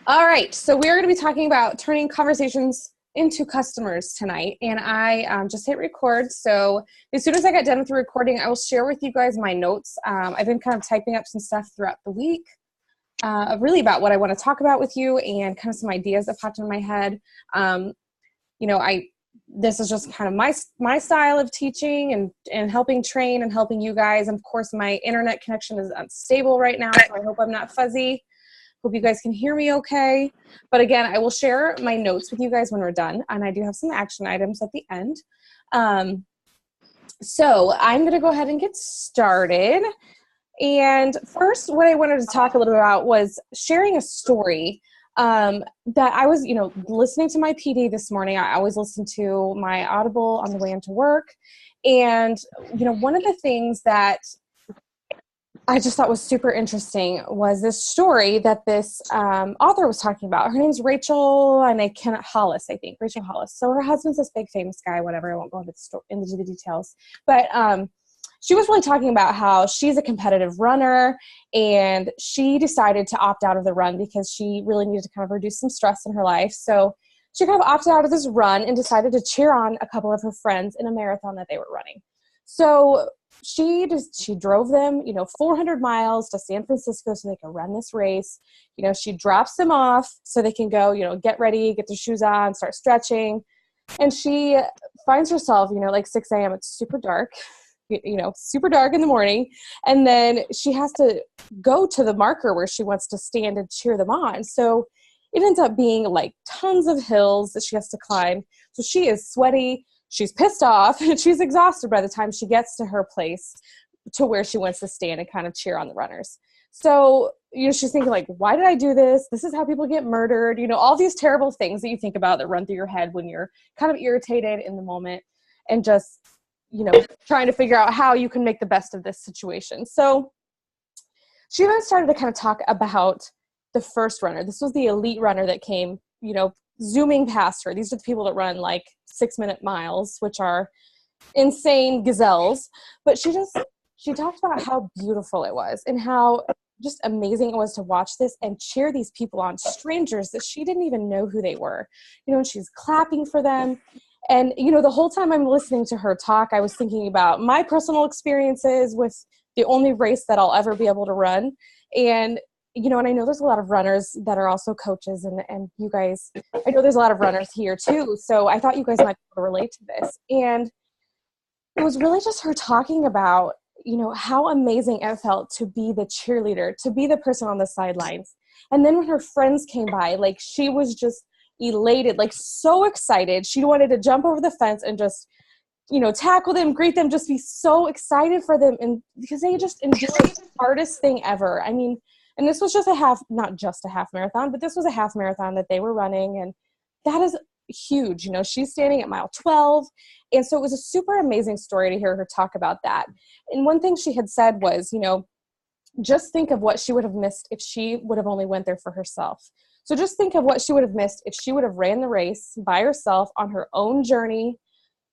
All right, so we're going to be talking about turning conversations into customers tonight, and I just hit record. So as soon as I get done with the recording, I will share with you guys my notes. I've been kind of typing up some stuff throughout the week, really about what I want to talk about with you, and kind of some ideas that popped in my head. This is just kind of my style of teaching and helping train and helping you guys. And of course, my internet connection is unstable right now, so I hope I'm not fuzzy. Hope you guys can hear me okay. But again, I will share my notes with you guys when we're done. And I do have some action items at the end. So I'm going to go ahead and get started. And first, what I wanted to talk a little bit about was sharing a story that I was, listening to my PD this morning. I always listen to my Audible on the way into work. And, one of the things that I just thought was super interesting was this story that this author was talking about. Her name's Rachel, and Hollis, I think. Rachel Hollis. So her husband's this big famous guy, whatever. I won't go into the details. But she was really talking about how she's a competitive runner, and she decided to opt out of the run because she really needed to kind of reduce some stress in her life. So she kind of opted out of this run and decided to cheer on a couple of her friends in a marathon that they were running. So she drove them, 400 miles to San Francisco so they could run this race. She drops them off so they can go, get ready, get their shoes on, start stretching. And she finds herself, like 6 a.m. It's super dark, super dark in the morning. And then she has to go to the marker where she wants to stand and cheer them on. So it ends up being like tons of hills that she has to climb. So she is sweaty. She's pissed off, and she's exhausted by the time she gets to her place to where she wants to stand and kind of cheer on the runners. So, she's thinking like, why did I do this? This is how people get murdered. All these terrible things that you think about that run through your head when you're kind of irritated in the moment and just, trying to figure out how you can make the best of this situation. So she then started to kind of talk about the first runner. This was the elite runner that came, zooming past her. These are the people that run like 6-minute miles, which are insane gazelles. But she talked about how beautiful it was and how just amazing it was to watch this and cheer these people on, strangers that she didn't even know who they were. And she's clapping for them. And, the whole time I'm listening to her talk, I was thinking about my personal experiences with the only race that I'll ever be able to run. And and I know there's a lot of runners that are also coaches, and you guys, I know there's a lot of runners here too. So I thought you guys might be able to relate to this. And it was really just her talking about, how amazing it felt to be the cheerleader, to be the person on the sidelines. And then when her friends came by, like she was just elated, like so excited. She wanted to jump over the fence and just, tackle them, greet them, just be so excited for them. And because they just enjoyed the hardest thing ever. I mean, and this was just not just a half marathon, but this was a half marathon that they were running. And that is huge. She's standing at mile 12. And so it was a super amazing story to hear her talk about that. And one thing she had said was, just think of what she would have missed if she would have only went there for herself. So just think of what she would have missed if she would have ran the race by herself on her own journey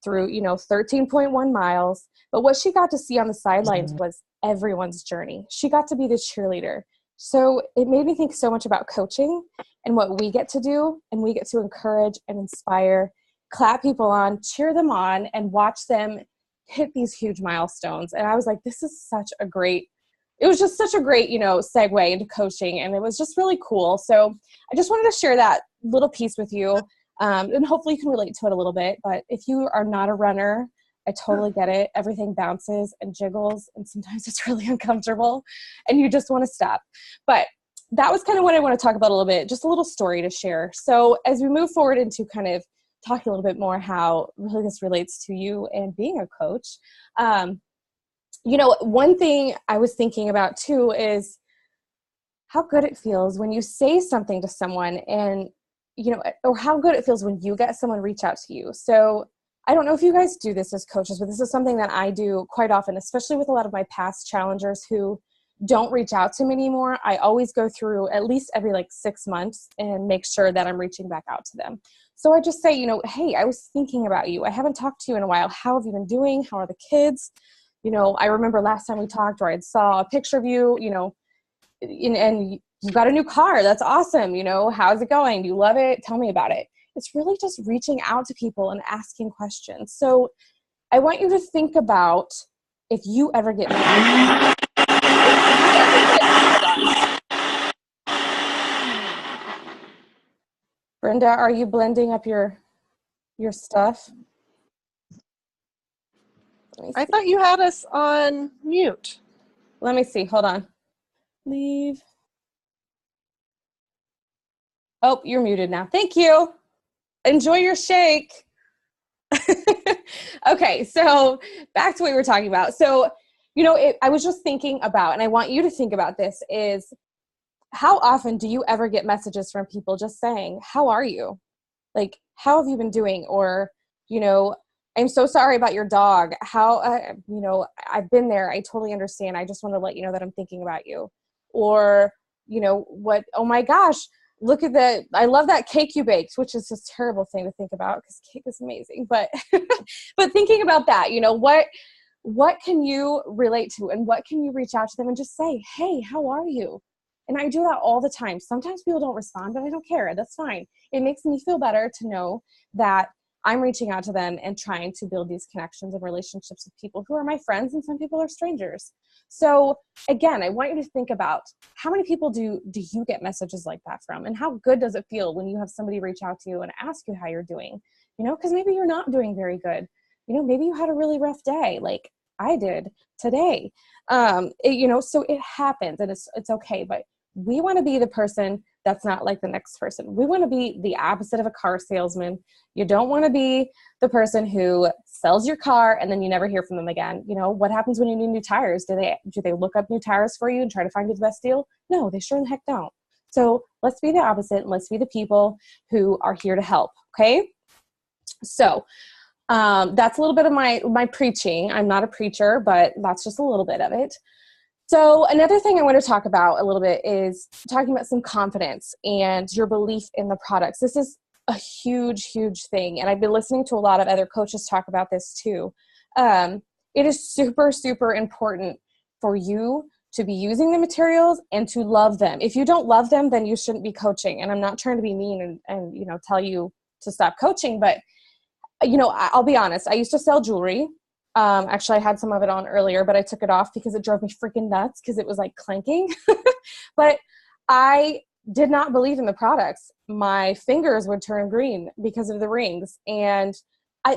through, 13.1 miles. But what she got to see on the sidelines was everyone's journey. She got to be the cheerleader. So it made me think so much about coaching and what we get to do, and we get to encourage and inspire, clap people on, cheer them on, and watch them hit these huge milestones. And I was like, it was just such a great, segue into coaching, and it was just really cool. So I just wanted to share that little piece with you, and hopefully you can relate to it a little bit. But if you are not a runner, I totally get it. Everything bounces and jiggles, and sometimes it's really uncomfortable and you just want to stop. But that was kind of what I want to talk about a little bit, just a little story to share. So as we move forward into kind of talking a little bit more how really this relates to you and being a coach, one thing I was thinking about too is how good it feels when you say something to someone and, or how good it feels when you get someone reach out to you. So I don't know if you guys do this as coaches, but this is something that I do quite often, especially with a lot of my past challengers who don't reach out to me anymore. I always go through at least every 6 months and make sure that I'm reaching back out to them. So I just say, hey, I was thinking about you. I haven't talked to you in a while. How have you been doing? How are the kids? I remember last time we talked, or I saw a picture of you, and you've got a new car. That's awesome. You know, how's it going? Do you love it? Tell me about it. It's really just reaching out to people and asking questions. So I want you to think about if you ever get Brenda, are you blending up your stuff? I thought you had us on mute. Let me see. Hold on. Leave. Oh, you're muted now. Thank you. Enjoy your shake. Okay, so back to what we were talking about. So, you know, I was just thinking about, and I want you to think about this, is how often do you ever get messages from people just saying, how are you? Like, how have you been doing? Or, you know, I'm so sorry about your dog. How, you know, I've been there. I totally understand. I just want to let you know that I'm thinking about you. Or, you know, what, oh my gosh, look at that. I love that cake you baked, which is a terrible thing to think about because cake is amazing. But, but thinking about that, you know, what can you relate to and what can you reach out to them and just say, hey, how are you? And I do that all the time. Sometimes people don't respond, but I don't care. That's fine. It makes me feel better to know that I'm reaching out to them and trying to build these connections and relationships with people who are my friends, and some people are strangers. So again, I want you to think about how many people do you get messages like that from, and how good does it feel when you have somebody reach out to you and ask you how you're doing, you know, because maybe you're not doing very good. You know, maybe you had a really rough day like I did today. You know, so it happens and it's okay, but we want to be the person that's not like the next person. We want to be the opposite of a car salesman. You don't want to be the person who sells your car and then you never hear from them again. You know, what happens when you need new tires? Do they look up new tires for you and try to find you the best deal? No, they sure the heck don't. So let's be the opposite and let's be the people who are here to help. Okay. So that's a little bit of my preaching. I'm not a preacher, but that's just a little bit of it. So another thing I want to talk about a little bit is talking about some confidence and your belief in the products. This is a huge, huge thing. And I've been listening to a lot of other coaches talk about this too. It is super, super important for you to be using the materials and to love them. If you don't love them, then you shouldn't be coaching. And I'm not trying to be mean and you know, tell you to stop coaching, but you know, I'll be honest. I used to sell jewelry. Actually, I had some of it on earlier, but I took it off because it drove me freaking nuts because it was like clanking. But I did not believe in the products. My fingers would turn green because of the rings. And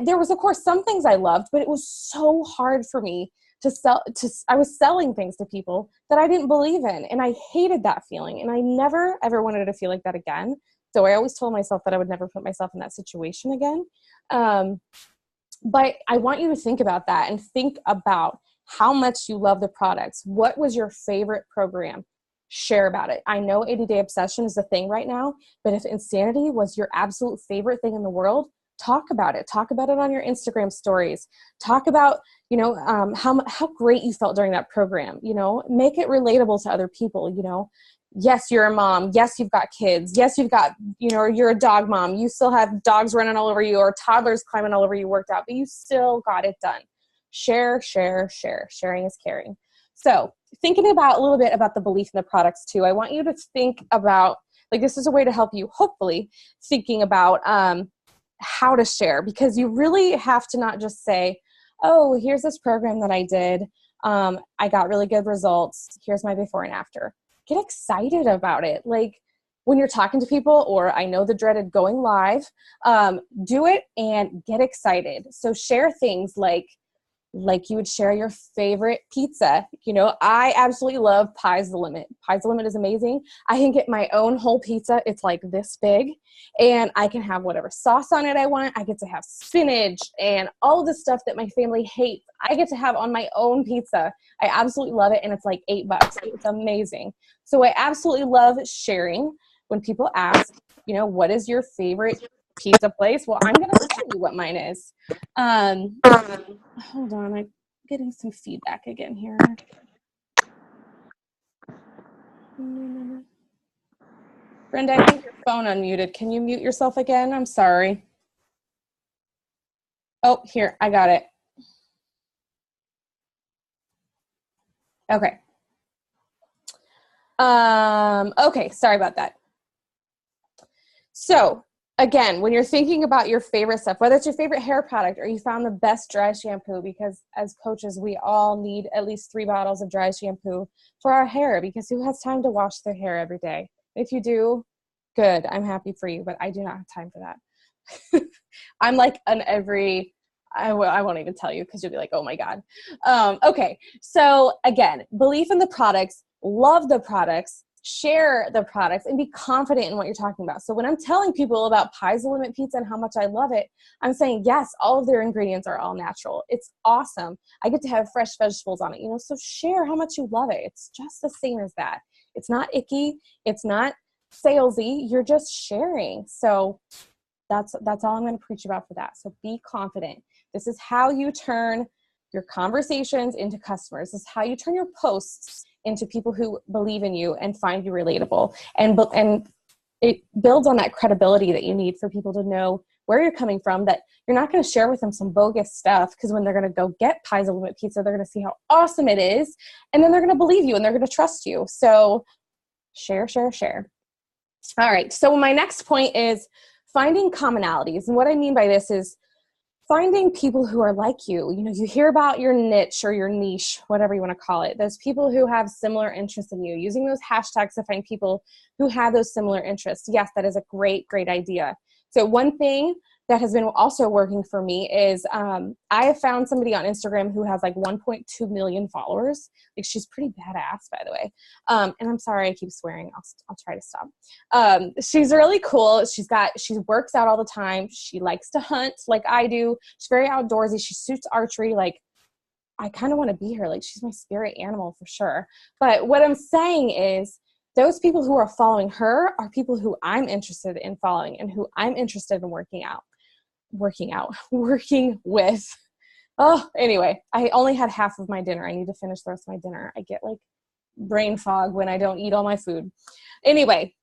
there was, of course, some things I loved, but it was so hard for me to sell. I was selling things to people that I didn't believe in. And I hated that feeling. And I never, ever wanted to feel like that again. So I always told myself that I would never put myself in that situation again. But I want you to think about that and think about how much you love the products. What was your favorite program? Share about it. I know 80-Day Obsession is the thing right now, but if Insanity was your absolute favorite thing in the world, talk about it. Talk about it on your Instagram stories. Talk about, you know, how great you felt during that program. You know, make it relatable to other people. You know, yes, you're a mom. Yes, you've got kids. Yes, you've got, you know, you're a dog mom. You still have dogs running all over you or toddlers climbing all over you worked out, but you still got it done. Share, share, share. Sharing is caring. So thinking about a little bit about the belief in the products too, I want you to think about, like, this is a way to help you, hopefully, thinking about how to share, because you really have to not just say, oh, here's this program that I did. I got really good results. Here's my before and after. Get excited about it. Like when you're talking to people, or I know the dreaded going live, do it and get excited. So share things like you would share your favorite pizza. You know, I absolutely love Pies the Limit. Pies the Limit is amazing. I can get my own whole pizza. It's like this big, and I can have whatever sauce on it I want. I get to have spinach and all the stuff that my family hates. I get to have on my own pizza. I absolutely love it, and it's like $8. It's amazing. So I absolutely love sharing. When people ask, you know, what is your favorite pizza place? Well, I'm going to tell you what mine is. Hold on, I'm getting some feedback again here. Brenda, I think your phone unmuted. Can you mute yourself again? I'm sorry. Oh, here, I got it. Okay. Okay, sorry about that. So again, when you're thinking about your favorite stuff, whether it's your favorite hair product or you found the best dry shampoo, because as coaches, we all need at least 3 bottles of dry shampoo for our hair, because who has time to wash their hair every day? If you do, good. I'm happy for you, but I do not have time for that. I'm like I won't even tell you because you'll be like, oh my God. Okay. So again, belief in the products, love the products, share the products, and be confident in what you're talking about. So when I'm telling people about Pies the Limit Pizza and how much I love it, I'm saying, yes, all of their ingredients are all natural. It's awesome. I get to have fresh vegetables on it, so share how much you love it. It's just the same as that. It's not icky. It's not salesy. You're just sharing. So that's all I'm going to preach about for that. So be confident. This is how you turn your conversations into customers. This is how you turn your posts into people who believe in you and find you relatable. And it builds on that credibility that you need for people to know where you're coming from, that you're not going to share with them some bogus stuff, because when they're going to go get Pies the Limit Pizza, they're going to see how awesome it is, and then they're going to believe you and they're going to trust you. So share, share, share. All right. So my next point is finding commonalities. And what I mean by this is finding people who are like you. You hear about your niche or your niche, whatever you want to call it. Those people who have similar interests in you, using those hashtags to find people who have those similar interests. Yes, that is a great, great idea. So one thing that has been also working for me is I have found somebody on Instagram who has like 1.2 million followers. Like, she's pretty badass, by the way. And I'm sorry I keep swearing. I'll try to stop. She's really cool. She works out all the time. She likes to hunt like I do. She's very outdoorsy. She shoots archery. Like, I kind of want to be her. Like, she's my spirit animal for sure. But what I'm saying is, those people who are following her are people who I'm interested in following and who I'm interested in working with. Oh, anyway, I only had half of my dinner. I need to finish the rest of my dinner. I get like brain fog when I don't eat all my food. Anyway,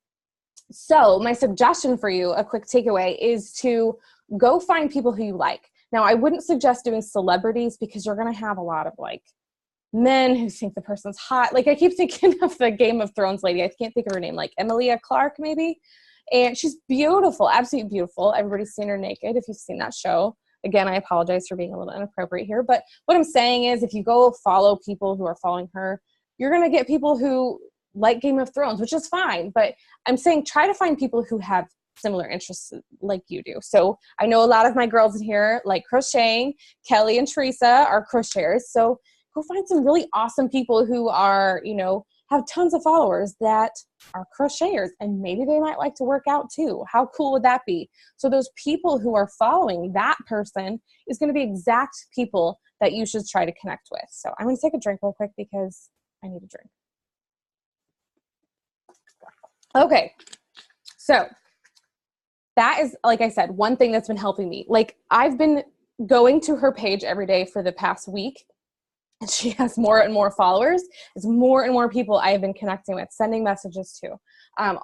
so my suggestion for you, a quick takeaway, is to go find people who you like. Now, I wouldn't suggest doing celebrities, because you're going to have a lot of like men who think the person's hot. Like, I keep thinking of the Game of Thrones lady. I can't think of her name, like Emilia Clarke maybe. And she's beautiful, absolutely beautiful. Everybody's seen her naked if you've seen that show. Again, I apologize for being a little inappropriate here. But what I'm saying is, if you go follow people who are following her, you're going to get people who like Game of Thrones, which is fine. But I'm saying try to find people who have similar interests like you do. So I know a lot of my girls in here like crocheting. Kelly and Teresa are crocheters. So go find some really awesome people who are, have tons of followers that are crocheters, and maybe they might like to work out too. How cool would that be? So those people who are following that person is going to be exact people that you should try to connect with. So I'm going to take a drink real quick because I need a drink. Okay. So that is, like I said, one thing that's been helping me. Like, I've been going to her page every day for the past week, and she has more and more followers. It's more and more people I have been connecting with, sending messages to,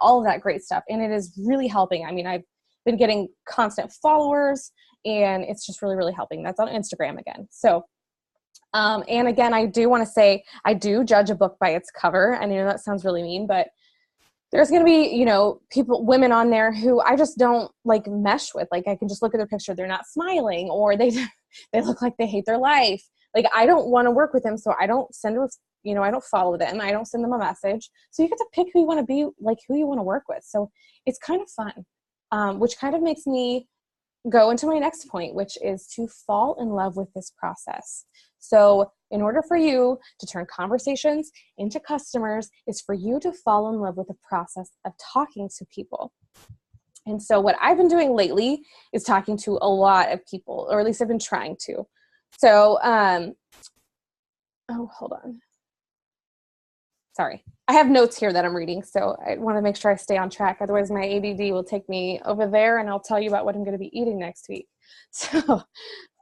all of that great stuff. And it is really helping. I mean, I've been getting constant followers, and it's just really, really helping. That's on Instagram again. So, and again, I do want to say, I do judge a book by its cover. I know that sounds really mean, but there's going to be, women on there who I just don't like mesh with. Like, I can just look at their picture. They're not smiling, or they look like they hate their life. Like, I don't want to work with them, so I don't send them, I don't follow them. I don't send them a message. So you get to pick who you want to be, like who you want to work with. So it's kind of fun, which kind of makes me go into my next point, which is to fall in love with this process. So in order for you to turn conversations into customers is for you to fall in love with the process of talking to people. And so what I've been doing lately is talking to a lot of people, or at least I've been trying to. So, hold on. Sorry. I have notes here that I'm reading, so I want to make sure I stay on track. Otherwise, my ADD will take me over there, and I'll tell you about what I'm going to be eating next week. So,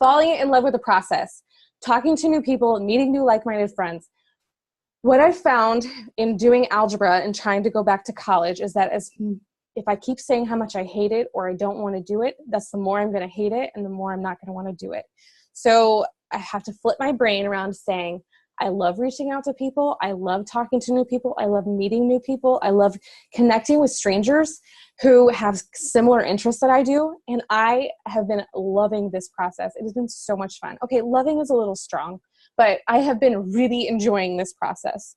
falling in love with the process, talking to new people, meeting new like-minded friends. What I've found in doing algebra and trying to go back to college is that if I keep saying how much I hate it or I don't want to do it, that's the more I'm going to hate it and the more I'm not going to want to do it. So I have to flip my brain around saying, I love reaching out to people. I love talking to new people. I love meeting new people. I love connecting with strangers who have similar interests that I do. And I have been loving this process. It has been so much fun. Okay, loving is a little strong, but I have been really enjoying this process.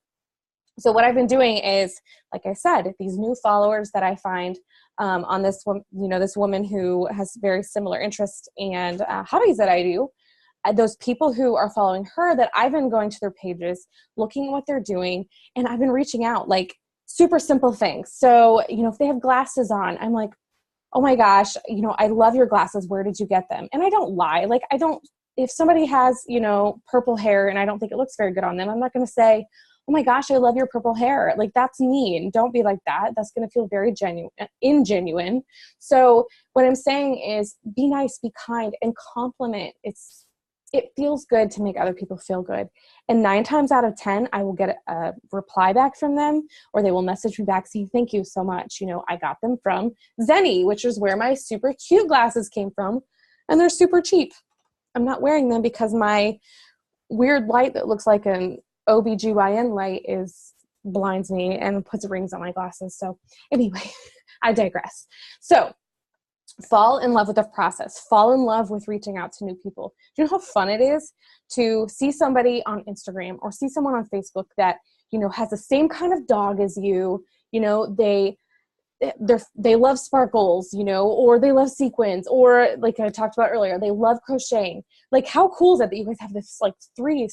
So what I've been doing is, like I said, these new followers that I find on this one, this woman who has very similar interests and hobbies that I do, those people who are following her, that I've been going to their pages, looking at what they're doing, and I've been reaching out, like super simple things. So, if they have glasses on, I'm like, oh my gosh, I love your glasses. Where did you get them? And I don't lie. Like, if somebody has, purple hair and I don't think it looks very good on them, I'm not going to say, oh my gosh, I love your purple hair. Like, that's mean. Don't be like that. That's going to feel very ingenuine. So what I'm saying is be nice, be kind, and compliment. It feels good to make other people feel good. And 9 times out of 10, I will get a reply back from them, or they will message me back saying, thank you so much. I got them from Zenni, which is where my super cute glasses came from. And they're super cheap. I'm not wearing them because my weird light that looks like an OBGYN light blinds me and puts rings on my glasses. So anyway, I digress. So fall in love with the process. Fall in love with reaching out to new people. Do you know how fun it is to see somebody on Instagram or see someone on Facebook that, has the same kind of dog as you, they love sparkles, or they love sequins, or like I talked about earlier, they love crocheting. Like, how cool is that you guys have this like 3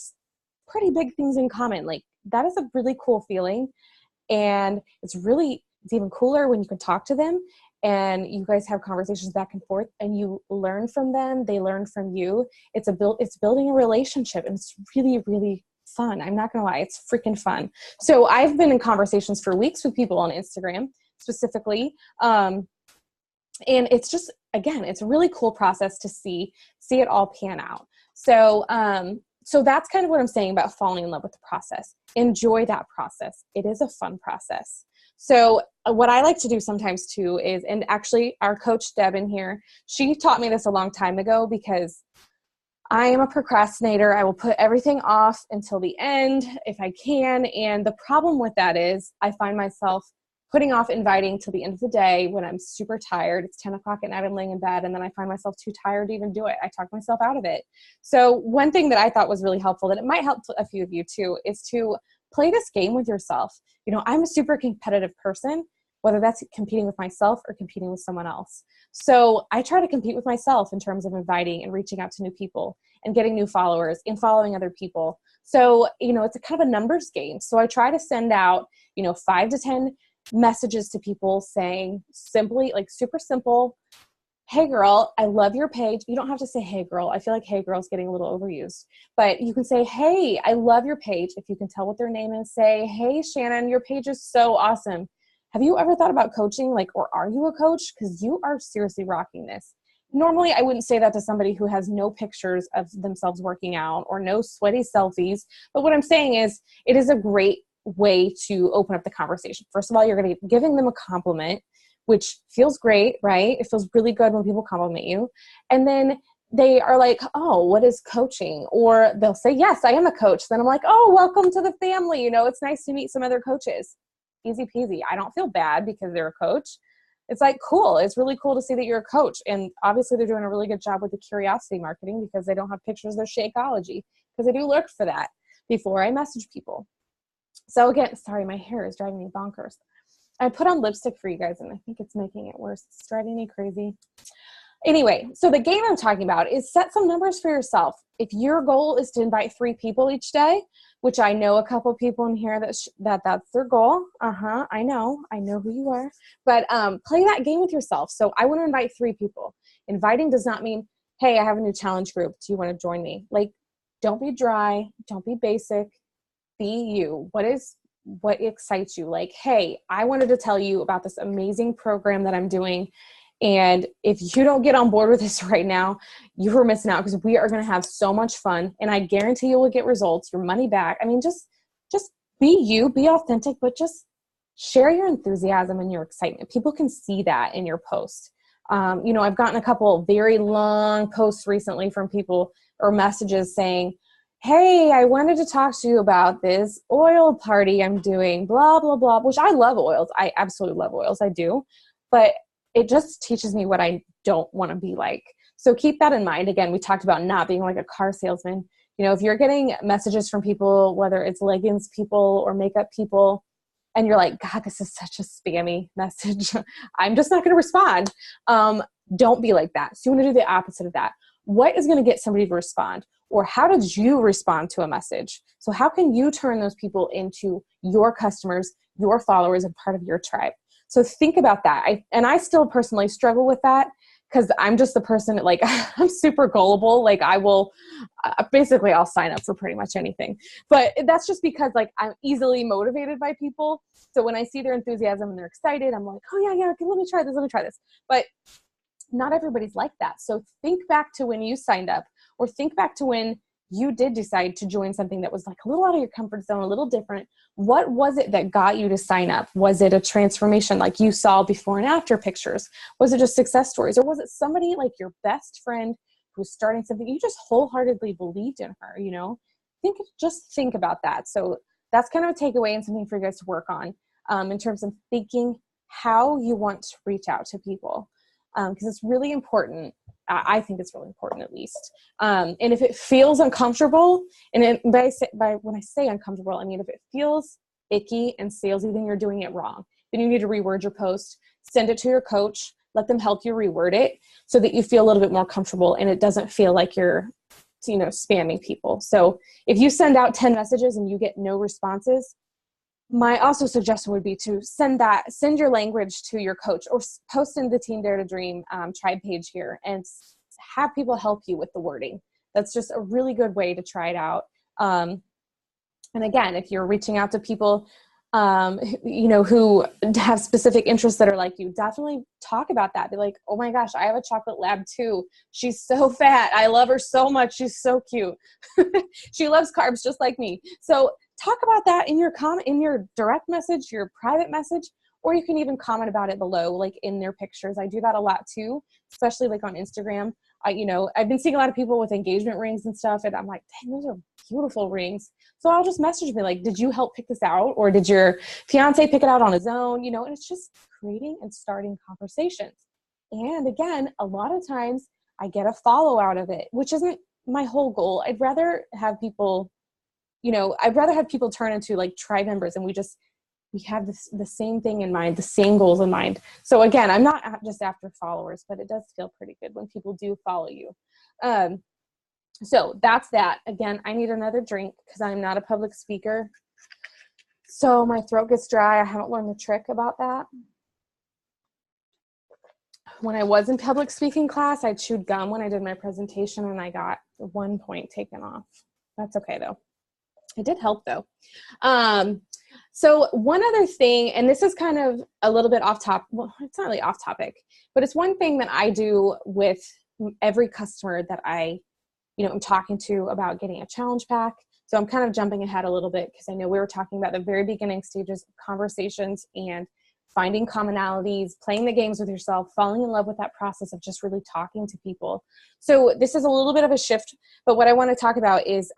pretty big things in common? Like, that is a really cool feeling. And it's even cooler when you can talk to them and you guys have conversations back and forth and you learn from them. They learn from you. It's building a relationship, and it's really, really fun. I'm not going to lie. It's freaking fun. So I've been in conversations for weeks with people on Instagram specifically. And it's just, again, it's a really cool process to see it all pan out. So, so that's kind of what I'm saying about falling in love with the process. Enjoy that process. It is a fun process. So what I like to do sometimes too is, and actually our coach Deb in here, she taught me this a long time ago because I am a procrastinator. I will put everything off until the end if I can. And the problem with that is I find myself putting off inviting till the end of the day when I'm super tired. It's 10 o'clock at night, I'm laying in bed, and then I find myself too tired to even do it. I talk myself out of it. So one thing that I thought was really helpful, that it might help a few of you too, is to play this game with yourself. I'm a super competitive person, whether that's competing with myself or competing with someone else. So I try to compete with myself in terms of inviting and reaching out to new people and getting new followers and following other people. So, it's a kind of a numbers game. So I try to send out, 5 to 10 messages to people saying simply, like super simple, hey girl, I love your page. You don't have to say, hey girl. I feel like hey girl is getting a little overused, but you can say, hey, I love your page. If you can tell what their name is, say, hey Shannon, your page is so awesome. Have you ever thought about coaching? Or are you a coach? Because you are seriously rocking this. Normally, I wouldn't say that to somebody who has no pictures of themselves working out or no sweaty selfies. But what I'm saying is, it is a great way to open up the conversation. First of all, you're going to be giving them a compliment, which feels great, right? It feels really good when people compliment you. And then they are like, oh, what is coaching? Or they'll say, yes, I am a coach. Then I'm like, oh, welcome to the family. It's nice to meet some other coaches. Easy peasy. I don't feel bad because they're a coach. It's like, cool. It's really cool to see that you're a coach. And obviously they're doing a really good job with the curiosity marketing because they don't have pictures of their Shakeology, because I do look for that before I message people. So again, sorry, my hair is driving me bonkers. I put on lipstick for you guys and I think it's making it worse. It's driving me crazy. Anyway, so the game I'm talking about is set some numbers for yourself. If your goal is to invite 3 people each day, which I know a couple people in here that's their goal. I know who you are. But play that game with yourself. So I want to invite 3 people. Inviting does not mean, hey, I have a new challenge group. Do you want to join me? Like, don't be dry. Don't be basic. Be you. What excites you? Like, hey, I wanted to tell you about this amazing program that I'm doing. And if you don't get on board with this right now, you are missing out, because we are going to have so much fun. And I guarantee you will get results, your money back. I mean, just be you, be authentic, but just share your enthusiasm and your excitement. People can see that in your post. I've gotten a couple very long posts recently from people or messages saying, hey, I wanted to talk to you about this oil party I'm doing, blah, blah, blah, which I love oils. I absolutely love oils. I do. But it just teaches me what I don't want to be like. So keep that in mind. Again, we talked about not being like a car salesman. If you're getting messages from people, whether it's leggings people or makeup people, and you're like, God, this is such a spammy message, I'm just not going to respond. Don't be like that. So you want to do the opposite of that. What is going to get somebody to respond? Or how did you respond to a message? So how can you turn those people into your customers, your followers, and part of your tribe? So think about that. I still personally struggle with that because I'm just the person that, like, I'm super gullible. Like, I will basically I'll sign up for pretty much anything. But that's just because, like, I'm easily motivated by people. So when I see their enthusiasm and they're excited, I'm like, oh yeah, okay, let me try this. But not everybody's like that. So think back to when you signed up, or think back to when you did decide to join something that was like a little out of your comfort zone, a little different. What was it that got you to sign up? Was it a transformation like you saw before and after pictures? Was it just success stories? Or was it somebody like your best friend who was starting something you just wholeheartedly believed in her, Just think about that. So that's kind of a takeaway and something for you guys to work on in terms of thinking how you want to reach out to people. Because it's really important. I think it's really important, at least. And if it feels uncomfortable, and when I say uncomfortable, I mean if it feels icky and salesy, then you're doing it wrong. Then you need to reword your post, send it to your coach, let them help you reword it so that you feel a little bit more comfortable and it doesn't feel like you're, spamming people. So if you send out 10 messages and you get no responses, my also suggestion would be to send your language to your coach, or post in the Team Dare to Dream tribe page here and have people help you with the wording. That's just a really good way to try it out. And again, if you're reaching out to people, who have specific interests that are like you, definitely talk about that. Be like, oh my gosh, I have a chocolate lab too. She's so fat. I love her so much. She's so cute. She loves carbs just like me. So talk about that in your direct message, your private message, or you can even comment about it below, like in their pictures. I do that a lot too, especially like on Instagram. I've been seeing a lot of people with engagement rings and stuff, and I'm like, dang, those are beautiful rings. So I'll just message me like, did you help pick this out? Or did your fiance pick it out on his own? And it's just creating and starting conversations. And again, a lot of times I get a follow out of it, which isn't my whole goal. I'd rather have people turn into like tribe members, and we have the same thing in mind, the same goals in mind. So again, I'm not just after followers, but it does feel pretty good when people do follow you. So that's that. Again, I need another drink because I'm not a public speaker. So my throat gets dry. I haven't learned the trick about that. When I was in public speaking class, I chewed gum when I did my presentation and I got 1 point taken off. That's okay though. It did help though. So one other thing, and this is kind of a little bit off topic. Well, it's not really off topic, but it's one thing that I do with every customer that I'm talking to about getting a challenge pack. So I'm kind of jumping ahead a little bit because I know we were talking about the very beginning stages of conversations and finding commonalities, playing the games with yourself, falling in love with that process of just really talking to people. So this is a little bit of a shift, but what I want to talk about is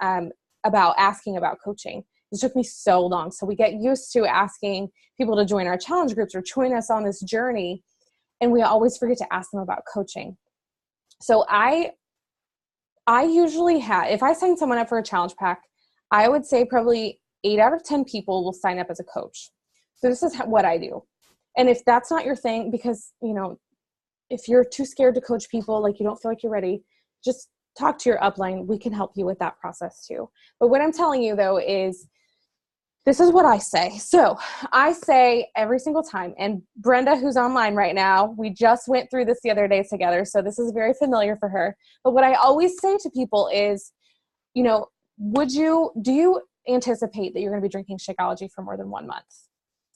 about asking about coaching. It took me so long. So we get used to asking people to join our challenge groups or join us on this journey, and we always forget to ask them about coaching. So I usually if I sign someone up for a challenge pack, I would say probably 8 out of 10 people will sign up as a coach. So this is what I do. And if that's not your thing, because, if you're too scared to coach people, like you don't feel like you're ready, just talk to your upline. We can help you with that process too. But what I'm telling you though is, this is what I say. So I say every single time, and Brenda, who's online right now, we just went through this the other day together, so this is very familiar for her. But what I always say to people is, do you anticipate that you're going to be drinking Shakeology for more than 1 month?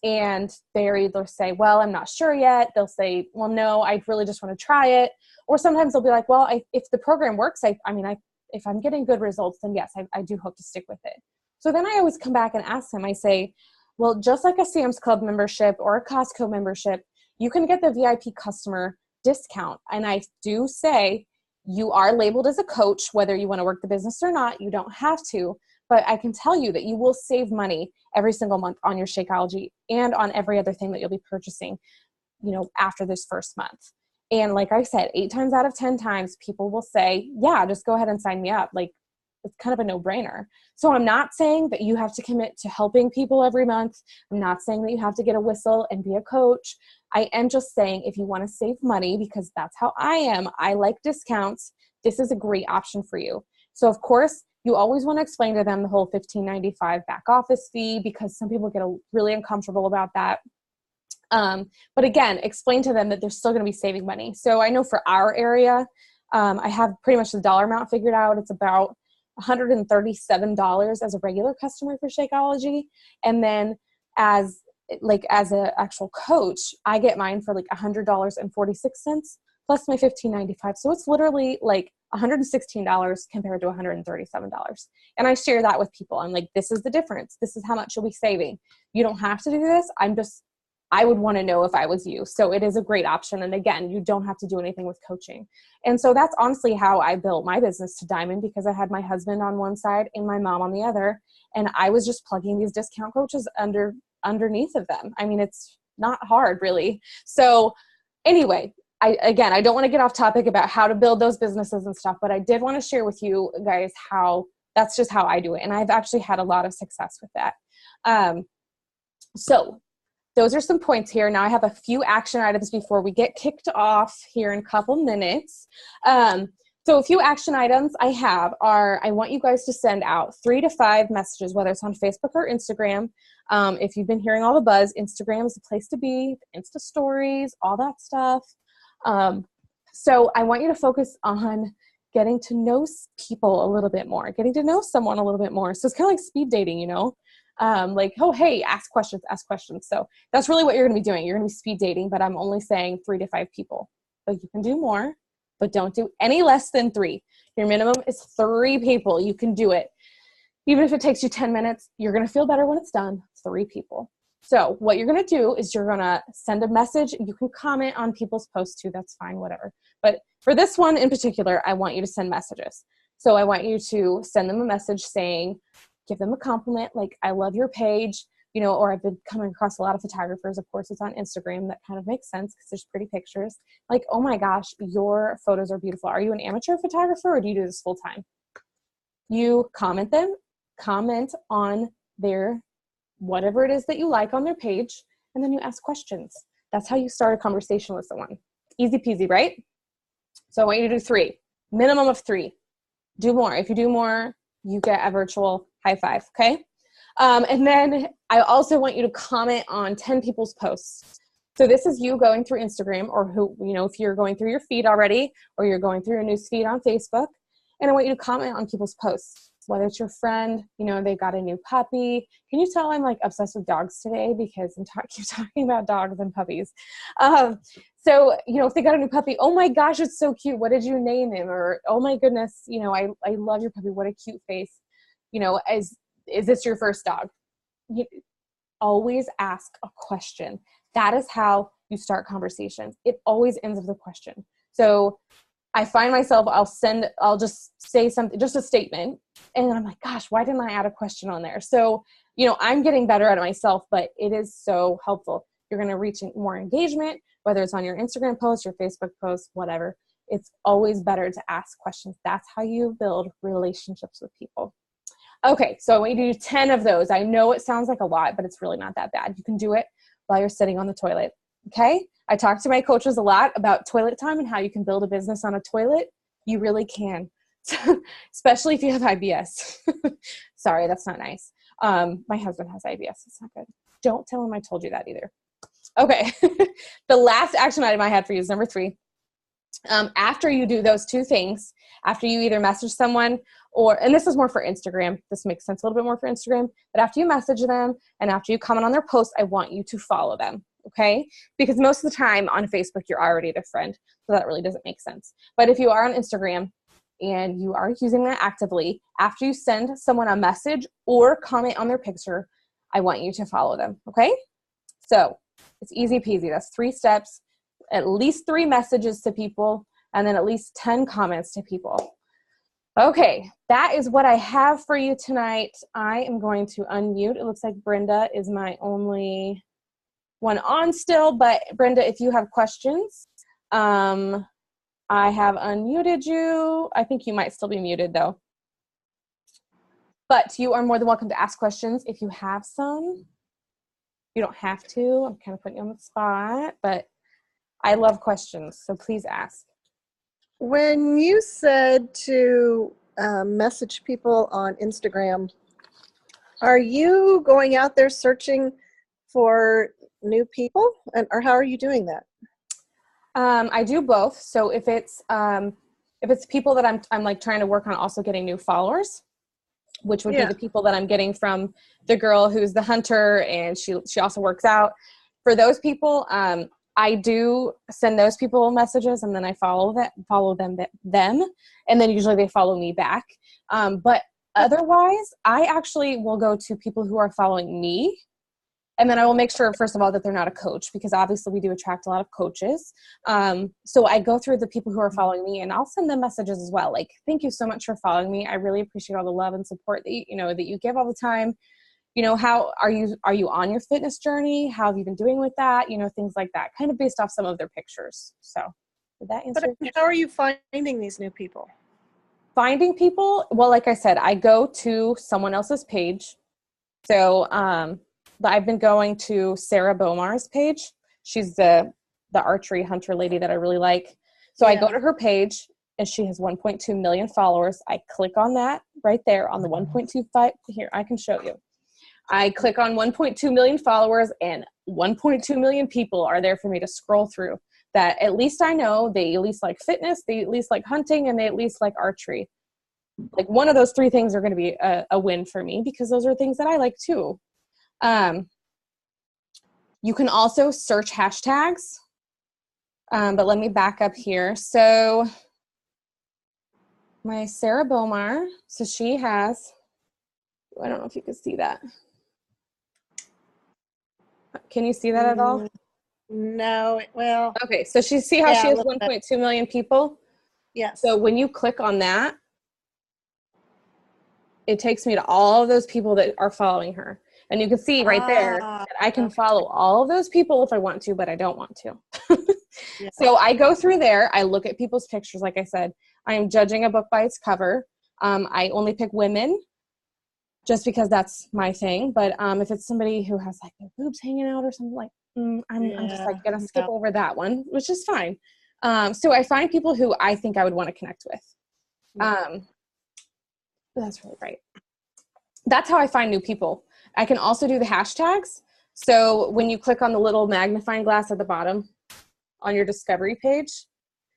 And they either say, well, I'm not sure yet. They'll say, well, no, I really just want to try it. Or sometimes they'll be like, well, if the program works, if I'm getting good results, then yes, I do hope to stick with it. So then I always come back and ask them, I say, well, just like a Sam's Club membership or a Costco membership, you can get the VIP customer discount. And I do say, You are labeled as a coach, whether you want to work the business or not. You don't have to, but I can tell you that you will save money every single month on your Shakeology and on every other thing that you'll be purchasing, after this first month. And like I said, 8 times out of 10 times, people will say, yeah, just go ahead and sign me up. Like, it's kind of a no-brainer. So I'm not saying that you have to commit to helping people every month. I'm not saying that you have to get a whistle and be a coach. I am just saying, if you want to save money, because that's how I am, I like discounts, this is a great option for you. So of course, you always want to explain to them the whole $15.95 back office fee, because some people get really uncomfortable about that. But again, explain to them that they're still going to be saving money. So I know for our area, I have pretty much the dollar amount figured out. It's about $137 as a regular customer for Shakeology. And then as an actual coach, I get mine for like $100.46 plus my $15.95. So it's literally like $116 compared to $137. And I share that with people. I'm like, this is the difference. This is how much you'll be saving. You don't have to do this. I would want to know if I was you. So it is a great option. And again, you don't have to do anything with coaching. And so that's honestly how I built my business to Diamond, because I had my husband on one side and my mom on the other. And I was just plugging these discount coaches underneath of them. I mean, it's not hard really. So anyway, I don't want to get off topic about how to build those businesses and stuff, but I did want to share with you guys how that's just how I do it. And I've actually had a lot of success with that. So those are some points here. Now I have a few action items before we get kicked off here in a couple minutes. So a few action items I have are, I want you guys to send out 3 to 5 messages, whether it's on Facebook or Instagram. If you've been hearing all the buzz, Instagram is the place to be, Insta stories, all that stuff. So I want you to focus on getting to know people a little bit more, getting to know someone a little bit more. So it's kind of like speed dating, like, oh, hey, ask questions. So that's really what you're going to be doing. You're going to be speed dating, but I'm only saying 3 to 5 people. But you can do more, but don't do any less than 3. Your minimum is 3 people. You can do it. Even if it takes you 10 minutes, you're going to feel better when it's done. 3 people. So what you're going to do is you're going to send a message. You can comment on people's posts too. That's fine, whatever. But for this one in particular, I want you to send messages. So I want you to send them a message saying, give them a compliment, like, I love your page, or I've been coming across a lot of photographers. Of course, it's on Instagram. That kind of makes sense because there's pretty pictures. Like, oh my gosh, your photos are beautiful. Are you an amateur photographer or do you do this full time? You comment on their, whatever it is that you like on their page, and then you ask questions. That's how you start a conversation with someone. Easy peasy, right? So I want you to do 3, minimum of 3. Do more. If you do more, you get a virtual high five, okay? And then I also want you to comment on 10 people's posts. So this is you going through Instagram, or if you're going through your feed already, or you're going through your news feed on Facebook, and I want you to comment on people's posts, whether it's your friend, they got a new puppy. Can you tell I'm like obsessed with dogs today because I'm talking about dogs and puppies. So, if they got a new puppy, oh my gosh, it's so cute. What did you name him? Or, oh my goodness, I love your puppy. What a cute face. Is this your first dog? You always ask a question. That is how you start conversations. It always ends with a question. So I find myself, I'll just say something, just a statement. And I'm like, gosh, why didn't I add a question on there? So, I'm getting better at it myself, but it is so helpful. You're going to reach more engagement, whether it's on your Instagram post, your Facebook post, whatever. It's always better to ask questions. That's how you build relationships with people. Okay, so I want you to do 10 of those. I know it sounds like a lot, but it's really not that bad. You can do it while you're sitting on the toilet, okay? I talk to my coaches a lot about toilet time and how you can build a business on a toilet. You really can, especially if you have IBS. Sorry, that's not nice. My husband has IBS. It's not good. Don't tell him I told you that either. Okay, the last action item I had for you is number 3. After you do those 2 things, after you either message someone and this is more for Instagram, this makes sense a little bit more for Instagram, but after you message them and after you comment on their post, I want you to follow them, okay? Because most of the time on Facebook, you're already their friend, so that really doesn't make sense. But if you are on Instagram and you are using that actively, after you send someone a message or comment on their picture, I want you to follow them, okay? So it's easy peasy. That's 3 steps, at least 3 messages to people, and then at least 10 comments to people. Okay, that is what I have for you tonight. I am going to unmute. It looks like Brenda is my only one on still, but Brenda, if you have questions, I have unmuted you. I think you might still be muted though. But you are more than welcome to ask questions if you have some. You don't have to. I'm kind of putting you on the spot, but I love questions, so please ask. When you said to message people on Instagram, are you going out there searching for new people, or how are you doing that? I do both. So if it's people that I'm like trying to work on also getting new followers, which would be the people that I'm getting from the girl who's the hunter, and she also works out. For those people, I do send those people messages, and then I follow them, and then usually they follow me back. But otherwise, I actually will go to people who are following me, and then I will make sure, first of all, that they're not a coach, because obviously we do attract a lot of coaches. So I go through the people who are following me, and I'll send them messages as well. Like, thank you so much for following me. I really appreciate all the love and support that you give all the time. How are you on your fitness journey? How have you been doing with that? Things like that, kind of based off some of their pictures. So did that answer? But how are you finding these new people? Finding people? Well, like I said, I go to someone else's page. So I've been going to Sarah Bomar's page. She's the archery hunter lady that I really like. So I go to her page, and she has 1.2 million followers. I click on that right there on the 1.25. Here, I can show you. I click on 1.2 million followers, and 1.2 million people are there for me to scroll through, that at least I know they at least like fitness, they at least like hunting, and they at least like archery. Like, one of those three things are going to be a win for me, because those are things that I like too. You can also search hashtags, but let me back up here. So my Sarah Bomar, so she has, I don't know if you can see that. Can you see that at all? No, well. Okay, so see how she has 1.2 million people? Yes. So when you click on that, it takes me to all of those people that are following her. And you can see right there that I can follow all of those people if I want to, but I don't want to. So I go through there. I look at people's pictures. Like I said, I am judging a book by its cover. I only pick women just because that's my thing. But if it's somebody who has like their boobs hanging out or something, like, I'm just like going to skip over that one, which is fine. So I find people who I think I would want to connect with. That's really right. That's how I find new people. I can also do the hashtags. So when you click on the little magnifying glass at the bottom on your discovery page,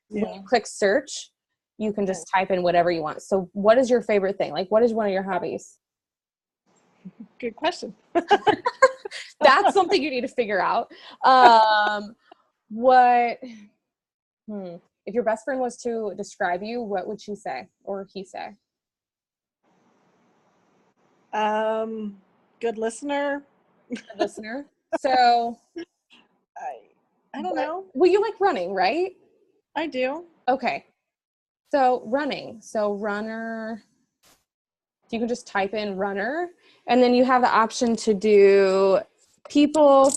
when you click search, you can just type in whatever you want. So what is your favorite thing? Like, what is one of your hobbies? Good question. That's something you need to figure out. If your best friend was to describe you, what would she say or he say? Good listener. Good listener. So I don't know. Well, you like running, right? I do. Okay. So running. So runner. You can just type in runner, and then you have the option to do people,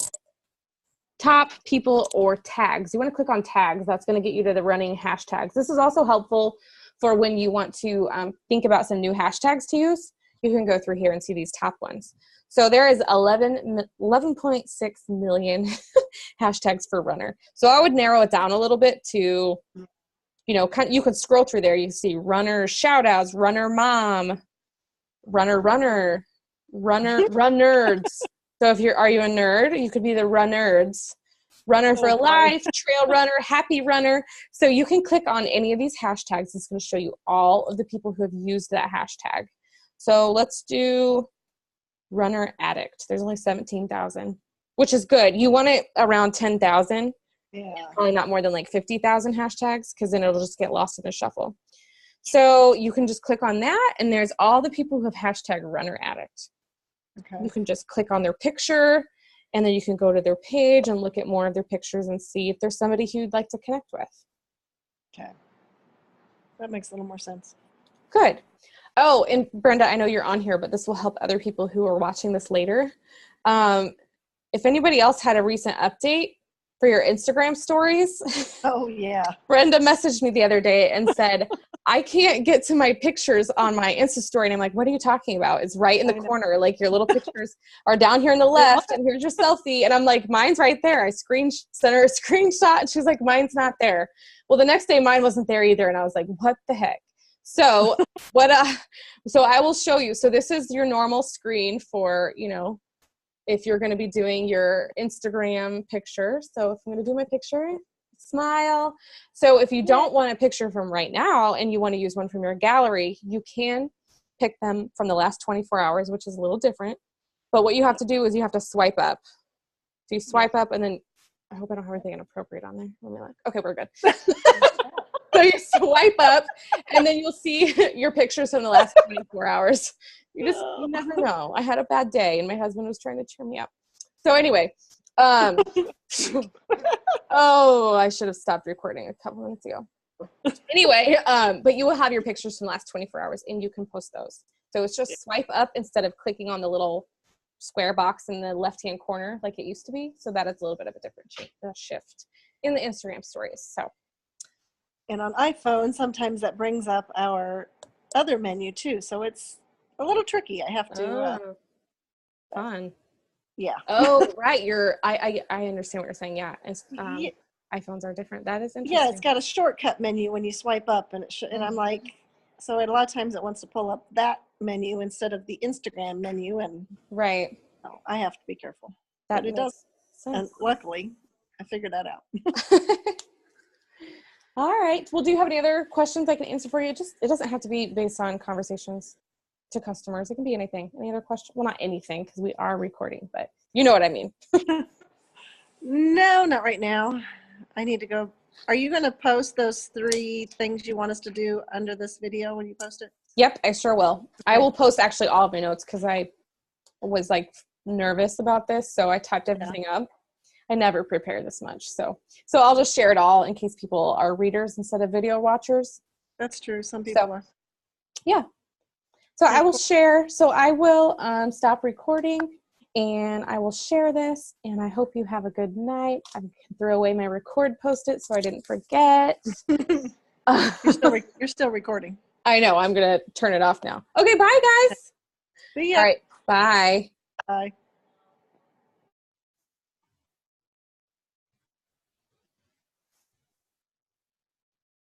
top people, or tags. You want to click on tags. That's going to get you to the running hashtags. This is also helpful for when you want to think about some new hashtags to use. You can go through here and see these top ones. So there is 11.6 million hashtags for runner. So I would narrow it down a little bit to, you could scroll through there. You see runner shout outs, runner mom, runner, nerds. So are you a nerd? You could be the runnerds. Runner for life, trail runner, happy runner. So you can click on any of these hashtags. It's going to show you all of the people who have used that hashtag. So let's do runner addict. There's only 17,000, which is good. You want it around 10,000. Yeah. Probably not more than like 50,000 hashtags, because then it'll just get lost in the shuffle. So you can just click on that, and there's all the people who have hashtag runner addict. Okay. You can just click on their picture, and then you can go to their page and look at more of their pictures and see if there's somebody who you'd like to connect with. Okay. That makes a little more sense. Good. Oh, and Brenda, I know you're on here, but this will help other people who are watching this later. If anybody else had a recent update for your Instagram stories, Oh, yeah. Brenda messaged me the other day and said, I can't get to my pictures on my Insta story. And I'm like, what are you talking about? It's right in the corner. Like your little pictures are down here on the left and here's your selfie. And I'm like, mine's right there. I sent her a screenshot and she's like, mine's not there. Well, the next day mine wasn't there either. And I was like, what the heck? So so I will show you. So this is your normal screen for, if you're going to be doing your Instagram picture. So if I'm going to do my picture, smile. So if you don't want a picture from right now and you want to use one from your gallery, you can pick them from the last 24 hours, which is a little different. But what you have to do is you have to swipe up. So you swipe up and then, I hope I don't have anything inappropriate on there. Let me look. Okay, we're good. So you swipe up and then you'll see your pictures from the last 24 hours. You never know. I had a bad day and my husband was trying to cheer me up. So anyway, I should have stopped recording a couple minutes ago. Anyway, but you will have your pictures from the last 24 hours and you can post those. So it's just swipe up instead of clicking on the little square box in the left-hand corner like it used to be. So that is a little bit of a different shift in the Instagram stories. So. And on iPhone, sometimes that brings up our other menu too. So it's a little tricky. I have to. Fun. Yeah. Oh, right. I understand what you're saying. Yeah. iPhones are different. That is interesting. Yeah, it's got a shortcut menu when you swipe up, and and I'm like, so a lot of times it wants to pull up that menu instead of the Instagram menu, and right. I have to be careful. That but it does. Sense. And luckily, I figured that out. All right. Well, do you have any other questions I can answer for you? It doesn't have to be based on conversations to customers. It can be anything. Any other question? Well, not anything because we are recording, but you know what I mean. No, not right now. I need to go. Are you going to post those 3 things you want us to do under this video when you post it? Yep, I sure will. I will post actually all of my notes because I was like nervous about this, so I typed everything up. I never prepare this much. So I'll just share it all in case people are readers instead of video watchers. That's true. Some people are. Yeah. So I will share. So I will stop recording and I will share this. And I hope you have a good night. I threw away my record post-it so I didn't forget. You're still recording. I know. I'm going to turn it off now. Okay. Bye, guys. See ya. All right. Bye. Bye.